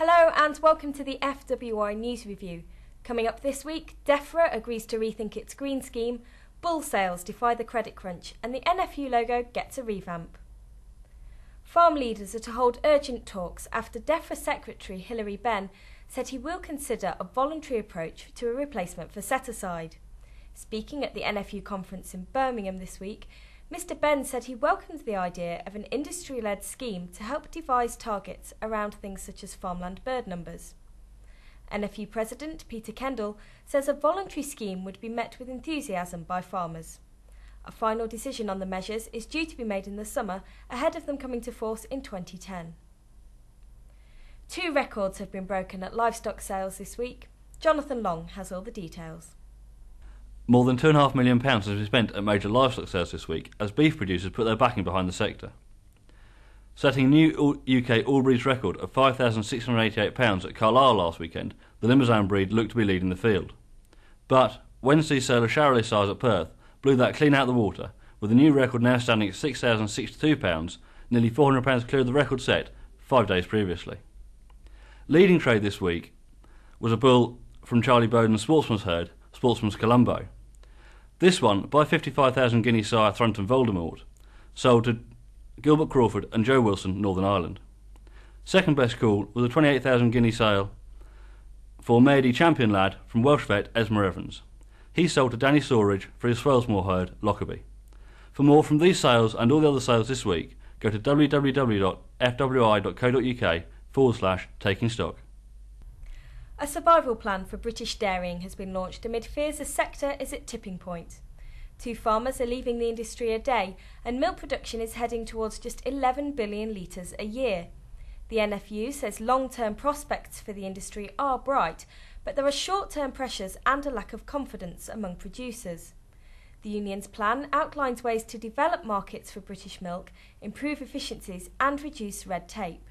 Hello and welcome to the FWI News Review. Coming up this week, DEFRA agrees to rethink its green scheme, bull sales defy the credit crunch and the NFU logo gets a revamp. Farm leaders are to hold urgent talks after DEFRA Secretary Hilary Benn said he will consider a voluntary approach to a replacement for set-aside. Speaking at the NFU conference in Birmingham this week, Mr Benn said he welcomed the idea of an industry-led scheme to help devise targets around things such as farmland bird numbers. NFU President Peter Kendall says a voluntary scheme would be met with enthusiasm by farmers. A final decision on the measures is due to be made in the summer, ahead of them coming to force in 2010. Two records have been broken at livestock sales this week. Jonathan Long has all the details. More than £2.5 million has been spent at major livestock sales this week as beef producers put their backing behind the sector. Setting a new UK all breeds record of £5,688 at Carlisle last weekend, the Limousin breed looked to be leading the field. But Wednesday's sale of Charolais sires at Perth blew that clean out of the water, with the new record now standing at £6,062, nearly £400 clear of the record set 5 days previously. Leading trade this week was a bull from Charlie Bowden's Sportsman's herd, Sportsman's Colombo. This one, by 55,000 guinea sire Thranton Voldemort, sold to Gilbert Crawford and Joe Wilson, Northern Ireland. Second best call was a 28,000 guinea sale for Maidie Champion Lad from Welsh vet Esmer Evans. He sold to Danny Sawridge for his Swellsmore herd, Lockerbie. For more from these sales and all the other sales this week, go to www.fwi.co.uk/taking stock. A survival plan for British dairying has been launched amid fears the sector is at tipping point. 2 farmers are leaving the industry a day and milk production is heading towards just 11 billion litres a year. The NFU says long-term prospects for the industry are bright, but there are short-term pressures and a lack of confidence among producers. The union's plan outlines ways to develop markets for British milk, improve efficiencies and reduce red tape.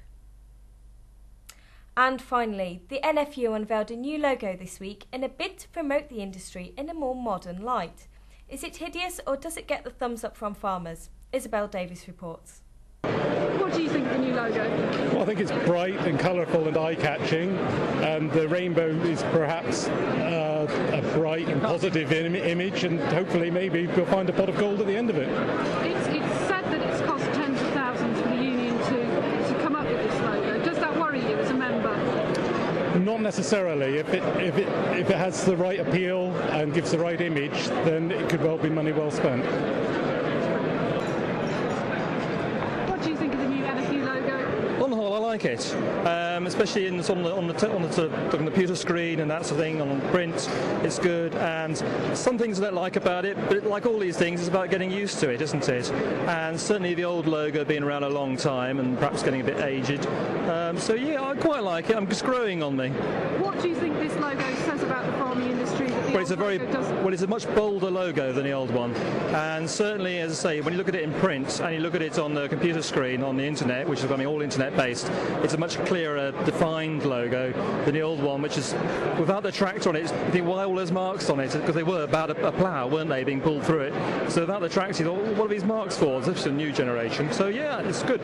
And finally, the NFU unveiled a new logo this week in a bid to promote the industry in a more modern light. Is it hideous or does it get the thumbs up from farmers? Isabel Davies reports. What do you think of the new logo? Well, I think it's bright and colourful and eye-catching, and the rainbow is perhaps a bright and positive image, and hopefully maybe we'll find a pot of gold at the end of it. It's said that it's cost tens of thousands for the union to come up with this logo. Does that worry you as a member? Not necessarily. If it has the right appeal and gives the right image, then it could well be money well spent. What do you think of the new NFU logo? On the whole, I like it, especially on the computer screen and that sort of thing, on print. It's good, and some things I don't like about it, but like all these things, it's about getting used to it, isn't it? And certainly the old logo being around a long time and perhaps getting a bit aged. So yeah, I quite like it. It's growing on me. What do you think this logo says about the farming industry? It's a much bolder logo than the old one, and certainly, as I say, when you look at it in print and you look at it on the computer screen on the internet, which is going to be all internet based, it's a much clearer, defined logo than the old one, which is without the tractor on it. You think, why all those marks on it? Because they were about a plough, weren't they, being pulled through it? So without the tractor, you thought, well, what are these marks for? This is a new generation. So yeah, it's good.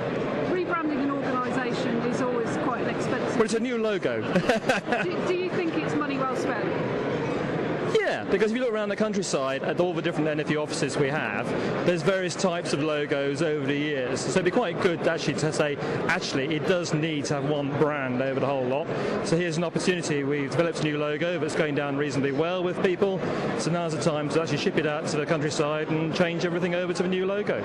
Rebranding an organisation is always quite an expensive. But it's a new logo. do you think it's money well spent? Yeah, because if you look around the countryside at all the different NFU offices we have, there's various types of logos over the years. So it'd be quite good actually to say, actually, it does need to have one brand over the whole lot. So here's an opportunity. We've developed a new logo that's going down reasonably well with people. So now's the time to actually ship it out to the countryside and change everything over to the new logo.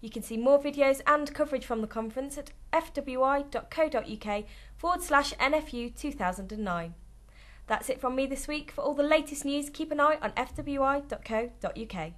You can see more videos and coverage from the conference at fwi.co.uk/NFU 2009. That's it from me this week. For all the latest news, keep an eye on fwi.co.uk.